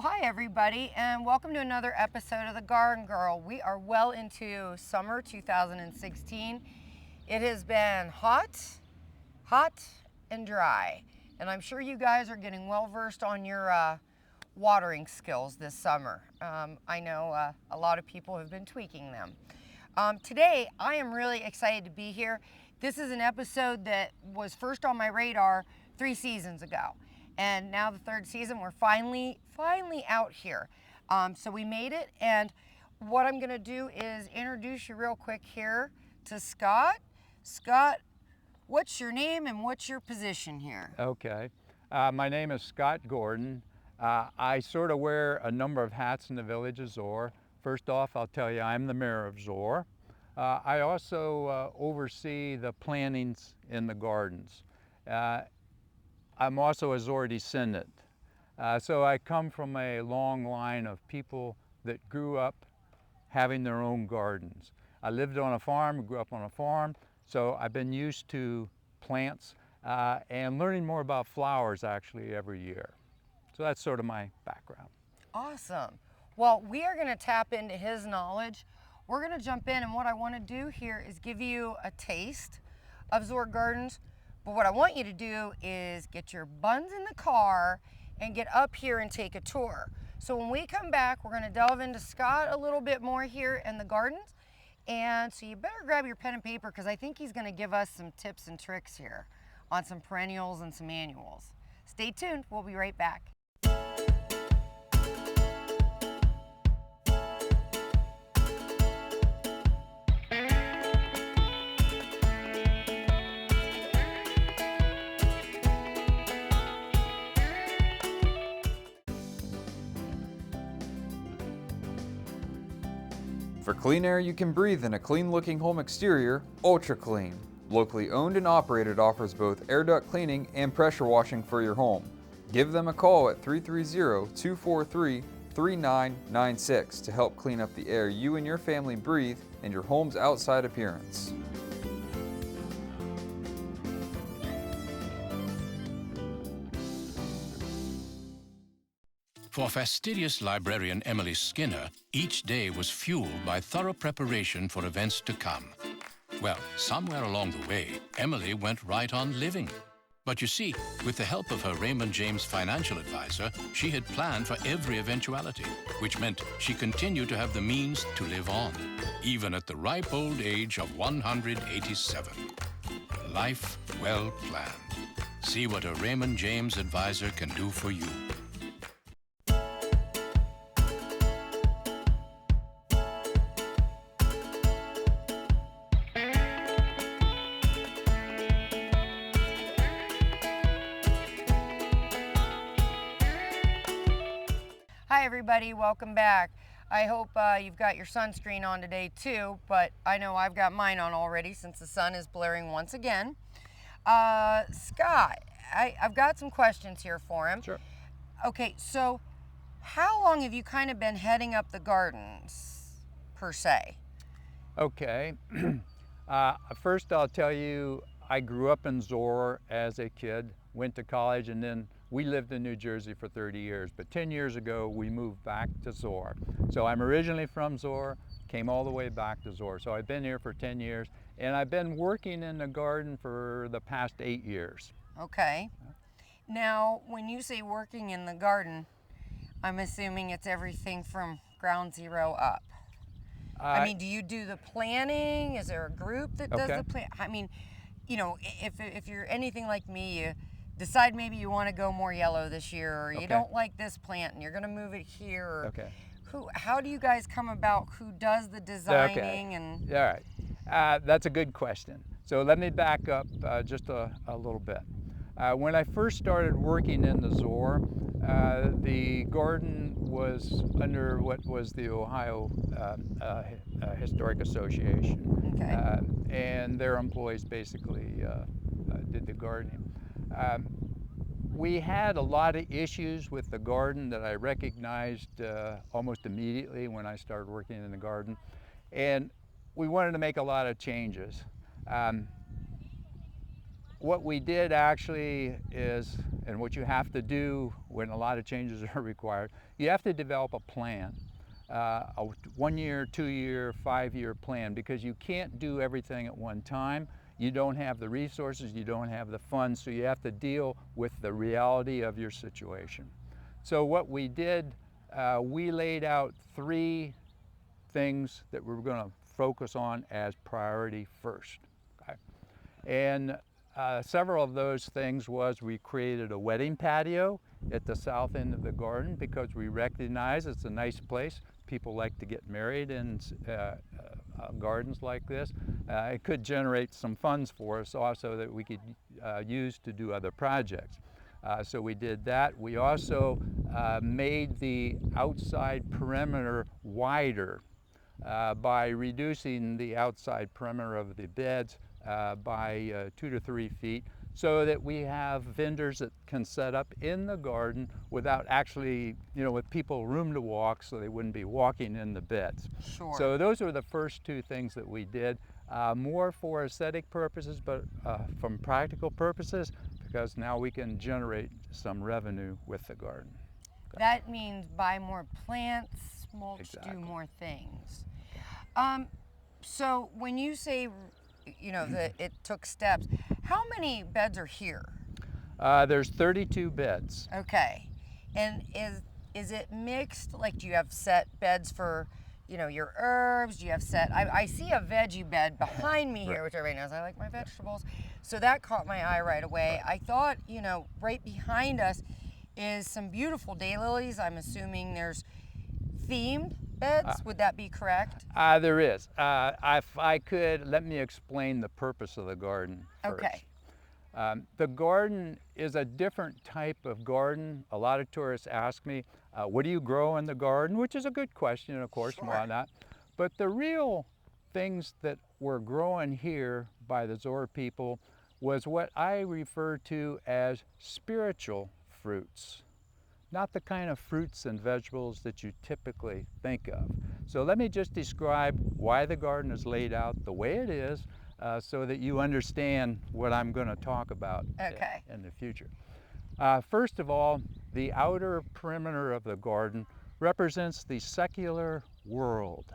Well, hi everybody, and welcome to another episode of the Garden Girl. We are well into summer 2016. It has been hot and dry, and I'm sure you guys are getting well versed on your watering skills this summer. I know a lot of people have been tweaking them. Today, I am really excited to be here. This is an episode that was first on my radar 3 seasons ago. And now the 3rd season, we're finally out here. So we made it, and what I'm gonna do is introduce you real quick here to Scott. Scott, what's your name and what's your position here? Okay, my name is Scott Gordon. I sort of wear a number of hats in the village of Zoar. First off, I'll tell you, I'm the mayor of Zoar. I also oversee the plantings in the gardens. I'm also a Zoar descendant. So I come from a long line of people that grew up having their own gardens. I lived on a farm, grew up on a farm, so I've been used to plants and learning more about flowers actually every year. So that's sort of my background. Awesome. Well, we are gonna tap into his knowledge. We're gonna jump in, and what I wanna do here is give you a taste of Zoar Gardens. But what I want you to do is get your buns in the car and get up here and take a tour. So when we come back, we're gonna delve into Scott a little bit more here in the gardens. And so you better grab your pen and paper, because I think he's gonna give us some tips and tricks here on some perennials and some annuals. Stay tuned, we'll be right back. For clean air you can breathe in a clean-looking home exterior, Ultra Clean. Locally owned and operated, offers both air duct cleaning and pressure washing for your home. Give them a call at 330-243-3996 to help clean up the air you and your family breathe and your home's outside appearance. For fastidious librarian Emily Skinner, each day was fueled by thorough preparation for events to come. Well, somewhere along the way, Emily went right on living. But you see, with the help of her Raymond James financial advisor, she had planned for every eventuality, which meant she continued to have the means to live on, even at the ripe old age of 187. Life well planned. See what a Raymond James advisor can do for you. Hi everybody, welcome back. I hope you've got your sunscreen on today too, but I know I've got mine on already since the sun is blaring once again. Scott, I've got some questions here for him. Sure. Okay, so how long have you kind of been heading up the gardens, per se? Okay, first I'll tell you, I grew up in Zoar as a kid, went to college, and then we lived in New Jersey for 30 years, but 10 years ago we moved back to Zoar. So I'm originally from Zoar, came all the way back to Zoar. So I've been here for 10 years, and I've been working in the garden for the past 8 years. Okay. Now, when you say working in the garden, I'm assuming it's everything from ground zero up. I mean, do you do the planning? Is there a group that does the plan? I mean, you know, if you're anything like me, you decide maybe you want to go more yellow this year, or you don't like this plant and you're going to move it here. Or how do you guys come about who does the designing? And all right, that's a good question. So let me back up just a little bit. When I first started working in the Zoar, the garden was under what was the Ohio Historic Association. And their employees basically did the gardening. We had a lot of issues with the garden that I recognized almost immediately when I started working in the garden, and we wanted to make a lot of changes. What we did actually is, and what you have to do when a lot of changes are required, you have to develop a plan. A 1 year, 2 year, 5 year plan, because you can't do everything at one time. You don't have the resources, you don't have the funds, so you have to deal with the reality of your situation. So what we did, we laid out 3 things that we were going to focus on as priority first. Okay? And several of those things was we created a wedding patio at the south end of the garden because we recognize it's a nice place. People like to get married in gardens like this. It could generate some funds for us also that we could use to do other projects. So we did that. We also made the outside perimeter wider by reducing the outside perimeter of the beds by 2 to 3 feet, so that we have vendors that can set up in the garden without actually, with people room to walk, so they wouldn't be walking in the beds. Sure. So those were the first 2 things that we did, more for aesthetic purposes, but from practical purposes, because now we can generate some revenue with the garden. That means buy more plants, mulch, Exactly. do more things. So when you say, that it took steps, how many beds are here? There's 32 beds. Okay. And is it mixed? Like, do you have set beds for, your herbs? Do you have set, I see a veggie bed behind me here, which everybody knows I like my vegetables. So that caught my eye right away. I thought, right behind us is some beautiful daylilies. I'm assuming there's themed beds. Would that be correct? There is. If I could, let me explain the purpose of the garden first. Okay. The garden is a different type of garden. A lot of tourists ask me, what do you grow in the garden? Which is a good question, of course, and why not. But the real things that were growing here by the Zoar people was what I refer to as spiritual fruits. Not the kind of fruits and vegetables that you typically think of. So let me just describe why the garden is laid out the way it is, so that you understand what I'm going to talk about in the future. First of all, the outer perimeter of the garden represents the secular world.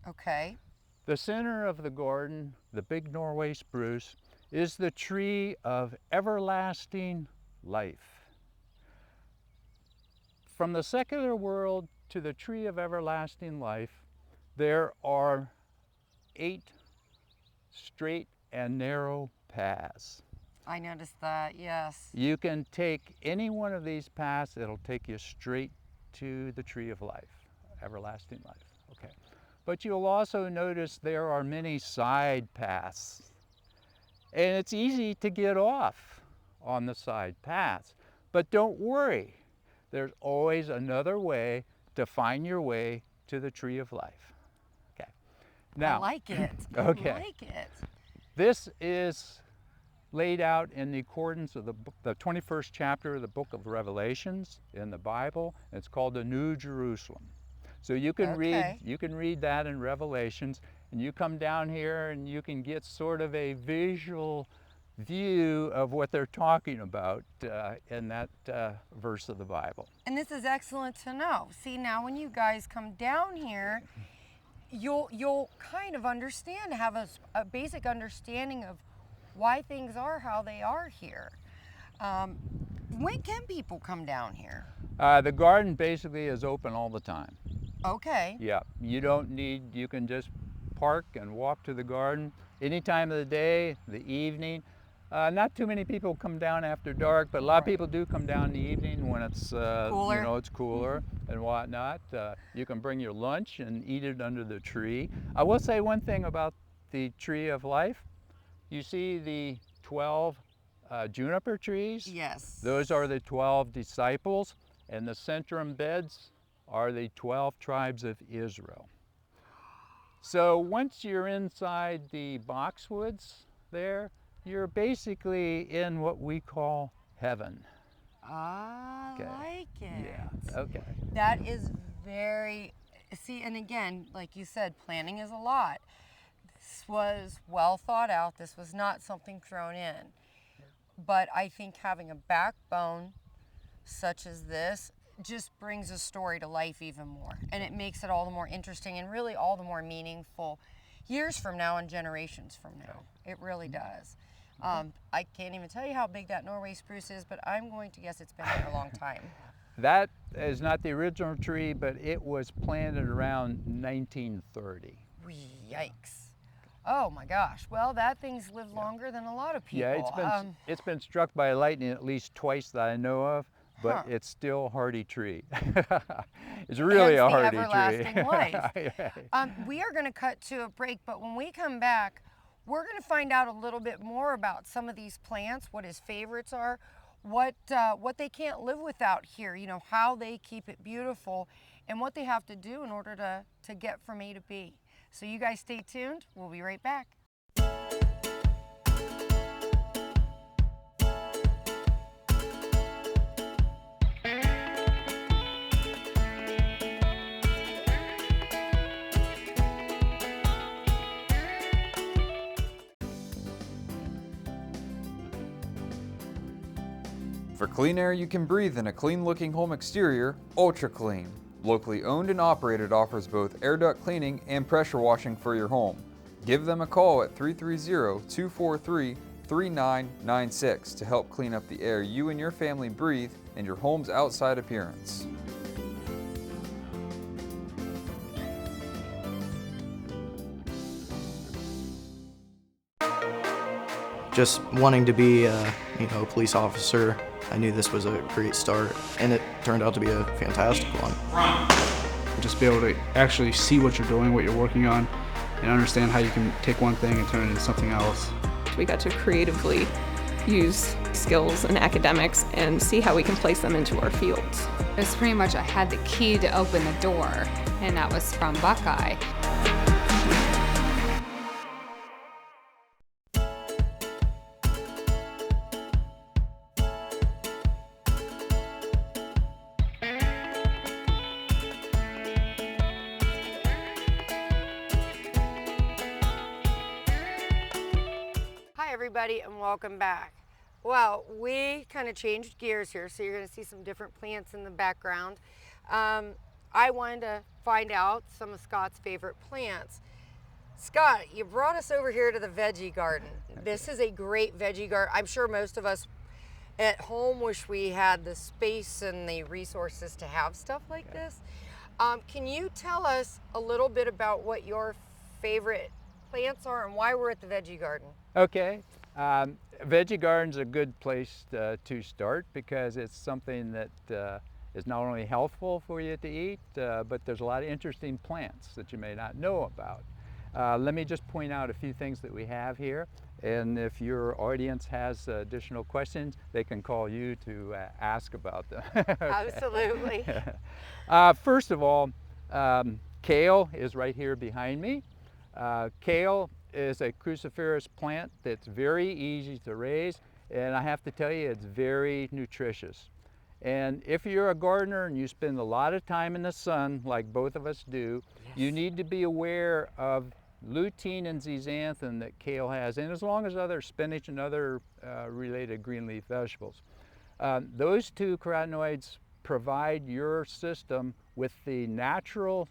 Okay. The center of the garden, the big Norway spruce, is the tree of everlasting life. From the secular world to the tree of everlasting life, there are 8 straight and narrow paths. I noticed that, yes. You can take any one of these paths, it'll take you straight to the tree of life, everlasting life. Okay. But you'll also notice there are many side paths. And it's easy to get off on the side paths. But don't worry, there's always another way to find your way to the tree of life. Okay. Now, I like it. Okay. I like it. This is laid out in the accordance of the 21st chapter of the book of Revelations in the Bible. It's called the New Jerusalem. So you can read that in Revelations, and you come down here and you can get sort of a visual view of what they're talking about in that verse of the Bible. And this is excellent to know. See, now when you guys come down here, you'll kind of understand, have a basic understanding of why things are how they are here. When can people come down here? The garden basically is open all the time. Okay. Yeah, you can just park and walk to the garden any time of the day, the evening. Not too many people come down after dark, but a lot of people do come down in the evening when it's cooler. It's cooler and whatnot. You can bring your lunch and eat it under the tree. I will say one thing about the tree of life. You see the 12 juniper trees? Yes. Those are the 12 disciples, and the centrum beds are the 12 tribes of Israel. So once you're inside the boxwoods there, you're basically in what we call heaven. I like it. Yeah, okay. That is see, and again, like you said, planning is a lot. This was well thought out. This was not something thrown in. but I think having a backbone such as this just brings a story to life even more, and it makes it all the more interesting and really all the more meaningful years from now and generations from now. It really does. I can't even tell you how big that Norway spruce is, but I'm going to guess it's been there a long time. That is not the original tree, but it was planted around 1930. Yikes. Oh my gosh. Well, that thing's lived longer than a lot of people. Yeah, it's been struck by lightning at least twice that I know of, but it's still a hardy tree. It's really a hardy everlasting tree. Life. We are going to cut to a break, but when we come back, we're going to find out a little bit more about some of these plants, what his favorites are, what they can't live without here, you know, how they keep it beautiful, and what they have to do in order to get from A to B. So you guys stay tuned. We'll be right back. For clean air you can breathe in a clean-looking home exterior, Ultra Clean. Locally owned and operated, offers both air duct cleaning and pressure washing for your home. Give them a call at 330-243-3996 to help clean up the air you and your family breathe and your home's outside appearance. Just wanting to be a police officer, I knew this was a great start, and it turned out to be a fantastic one. Just be able to actually see what you're doing, what you're working on, and understand how you can take one thing and turn it into something else. We got to creatively use skills and academics and see how we can place them into our fields. It's pretty much I had the key to open the door, and that was from Buckeye. Everybody, and welcome back. Well, we kind of changed gears here, so you're going to see some different plants in the background. I wanted to find out some of Scott's favorite plants. Scott, you brought us over here to the veggie garden. This is a great veggie garden. I'm sure most of us at home wish we had the space and the resources to have stuff like this. Can you tell us a little bit about what your favorite plants are and why we're at the veggie garden? Okay. Veggie garden's a good place to start because it's something that is not only healthful for you to eat, but there's a lot of interesting plants that you may not know about. Let me just point out a few things that we have here, and if your audience has additional questions, they can call you to ask about them. Absolutely. First of all, kale is right here behind me. Kale is a cruciferous plant that's very easy to raise, and I have to tell you, it's very nutritious. And if you're a gardener and you spend a lot of time in the sun, like both of us do, you need to be aware of lutein and zeaxanthin that kale has, and as long as other spinach and other related green leaf vegetables. Those two carotenoids provide your system with the natural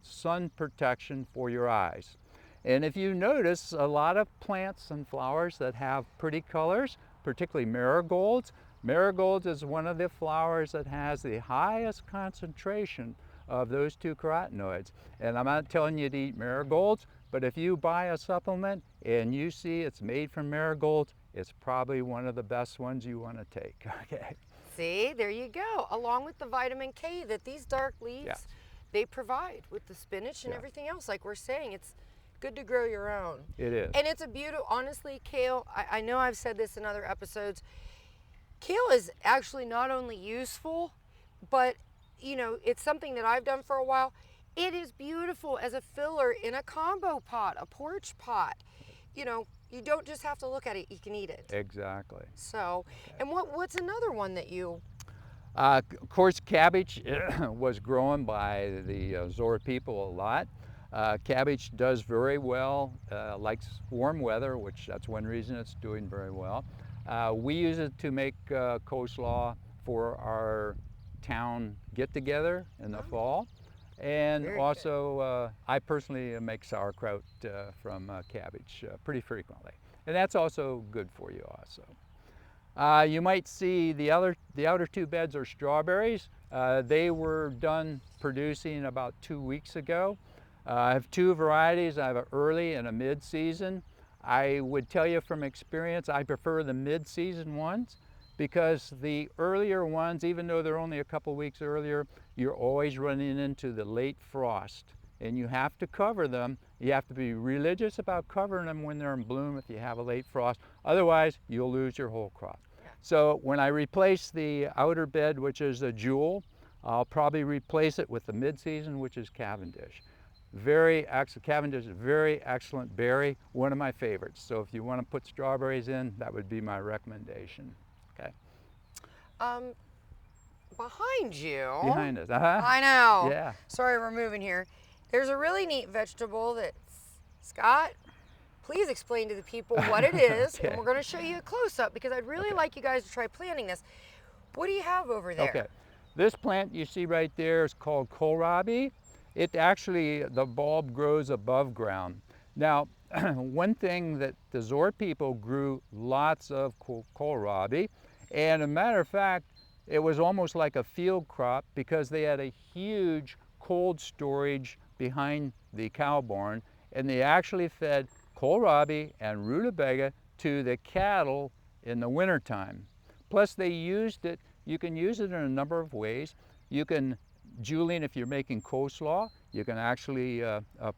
sun protection for your eyes. And if you notice, a lot of plants and flowers that have pretty colors, particularly marigolds. Marigolds is one of the flowers that has the highest concentration of those two carotenoids. And I'm not telling you to eat marigolds, but if you buy a supplement and you see it's made from marigolds, it's probably one of the best ones you want to take. Okay. See, there you go. Along with the vitamin K that these dark leaves, they provide with the spinach and everything else. Like we're saying, it's good to grow your own. It is. And it's a beautiful, honestly, kale, I know I've said this in other episodes, kale is actually not only useful, but you know, it's something that I've done for a while. It is beautiful as a filler in a combo pot, a porch pot. You know, you don't just have to look at it, you can eat it. Exactly. So, and what's another one that you? Of course, cabbage was grown by the Zoar people a lot. Cabbage does very well, likes warm weather, which that's one reason it's doing very well. We use it to make coleslaw for our town get-together in the fall. And Very also, I personally make sauerkraut from cabbage pretty frequently. And that's also good for you also. You might see the outer two beds are strawberries. They were done producing about 2 weeks ago. I have two varieties. I have an early and a mid-season. I would tell you from experience, I prefer the mid-season ones because the earlier ones, even though they're only a couple weeks earlier, you're always running into the late frost and you have to cover them. You have to be religious about covering them when they're in bloom if you have a late frost. Otherwise, you'll lose your whole crop. So when I replace the outer bed, which is a jewel, I'll probably replace it with the mid-season, which is Cavendish. Very excellent, Cavendish is a very excellent berry, one of my favorites. So if you want to put strawberries in, that would be my recommendation. Okay. Behind you. Behind us, I know. Yeah. Sorry, we're moving here. There's a really neat vegetable that, Scott, please explain to the people what it is. Okay. And we're going to show you a close-up because I'd really like you guys to try planting this. What do you have over there? Okay. This plant you see right there is called kohlrabi. It actually, the bulb grows above ground. Now, one thing that the Zoar people grew lots of kohlrabi, and a matter of fact, it was almost like a field crop because they had a huge cold storage behind the cow barn, and they actually fed kohlrabi and rutabaga to the cattle in the wintertime. Plus they used it, you can use it in a number of ways. You can, Julian, if you're making coleslaw, you can actually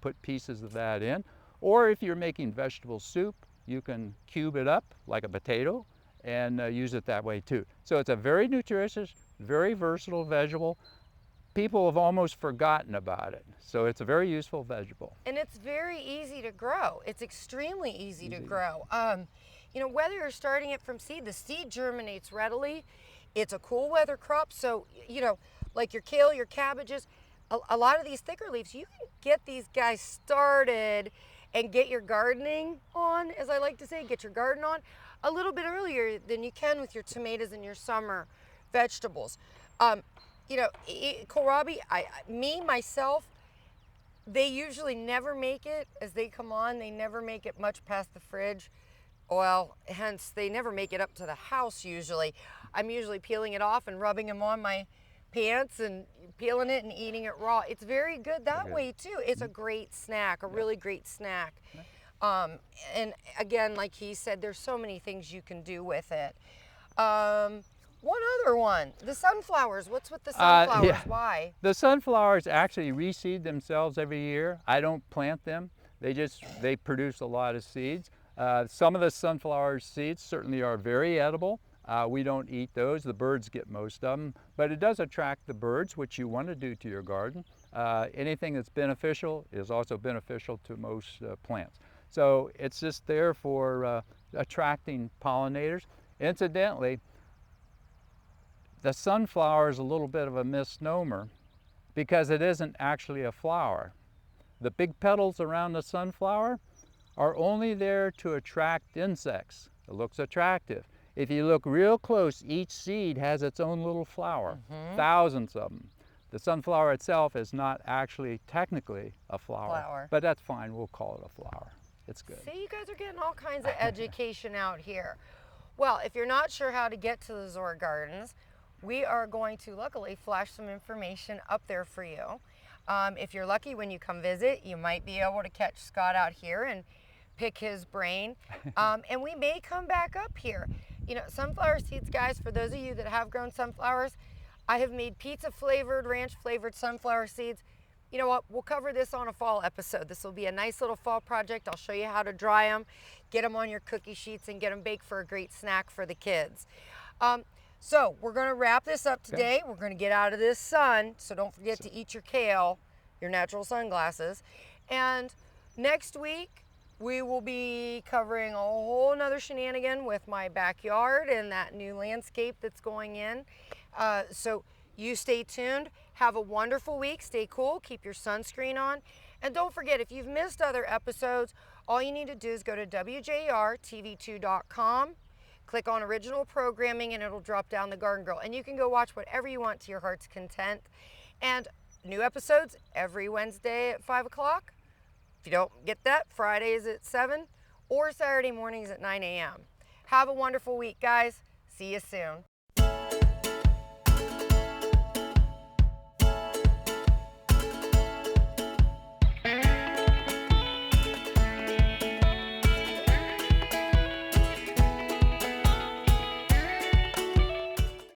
put pieces of that in. Or if you're making vegetable soup, you can cube it up like a potato and use it that way too. So it's a very nutritious, very versatile vegetable. People have almost forgotten about it. So it's a very useful vegetable. And it's very easy to grow. It's extremely easy to grow. You know, whether you're starting it from seed, the seed germinates readily. It's a cool weather crop. So, you know, like your kale, your cabbages, a lot of these thicker leaves, you can get these guys started and get your gardening on, as I like to say, get your garden on a little bit earlier than you can with your tomatoes and your summer vegetables. You know, kohlrabi, myself, they usually never make it as they come on. They never make it much past the fridge. Well, hence they never make it up to the house usually. I'm usually peeling it off and rubbing them on my pants and peeling it and eating it raw. It's very good that way too. It's a great snack, a really great snack. And again, like he said, there's so many things you can do with it. One other one, the sunflowers. What's with the sunflowers? Yeah. Why? The sunflowers actually reseed themselves every year. I don't plant them. They produce a lot of seeds. Some of the sunflower seeds certainly are very edible. We don't eat those. The birds get most of them, but it does attract the birds, which you want to do to your garden. Anything that's beneficial is also beneficial to most plants. So it's just there for attracting pollinators. Incidentally, the sunflower is a little bit of a misnomer because it isn't actually a flower. The big petals around the sunflower are only there to attract insects. It looks attractive. If you look real close, each seed has its own little flower, thousands of them. The sunflower itself is not actually technically a flower, but that's fine, we'll call it a flower. It's good. See, you guys are getting all kinds of education out here. Well, if you're not sure how to get to the Zoar Gardens, we are going to luckily flash some information up there for you. If you're lucky when you come visit, you might be able to catch Scott out here and pick his brain. And we may come back up here. You know, sunflower seeds, guys, for those of you that have grown sunflowers, I have made pizza flavored, ranch flavored sunflower seeds. You know what, we'll cover this on a fall episode. This will be a nice little fall project. I'll show you how to dry them, get them on your cookie sheets, and get them baked for a great snack for the kids. So we're going to wrap this up today. We're going to get out of this sun, so don't forget to eat your kale, your natural sunglasses. And next week, we will be covering a whole nother shenanigan with my backyard and that new landscape that's going in. So you stay tuned. Have a wonderful week. Stay cool. Keep your sunscreen on. And don't forget, if you've missed other episodes, all you need to do is go to WJRTV2.com. Click on original programming and it'll drop down the Garden Girl. And you can go watch whatever you want to your heart's content. And new episodes every Wednesday at 5 o'clock. If you don't get that, Fridays at 7 or Saturday mornings at 9 a.m. Have a wonderful week, guys. See you soon.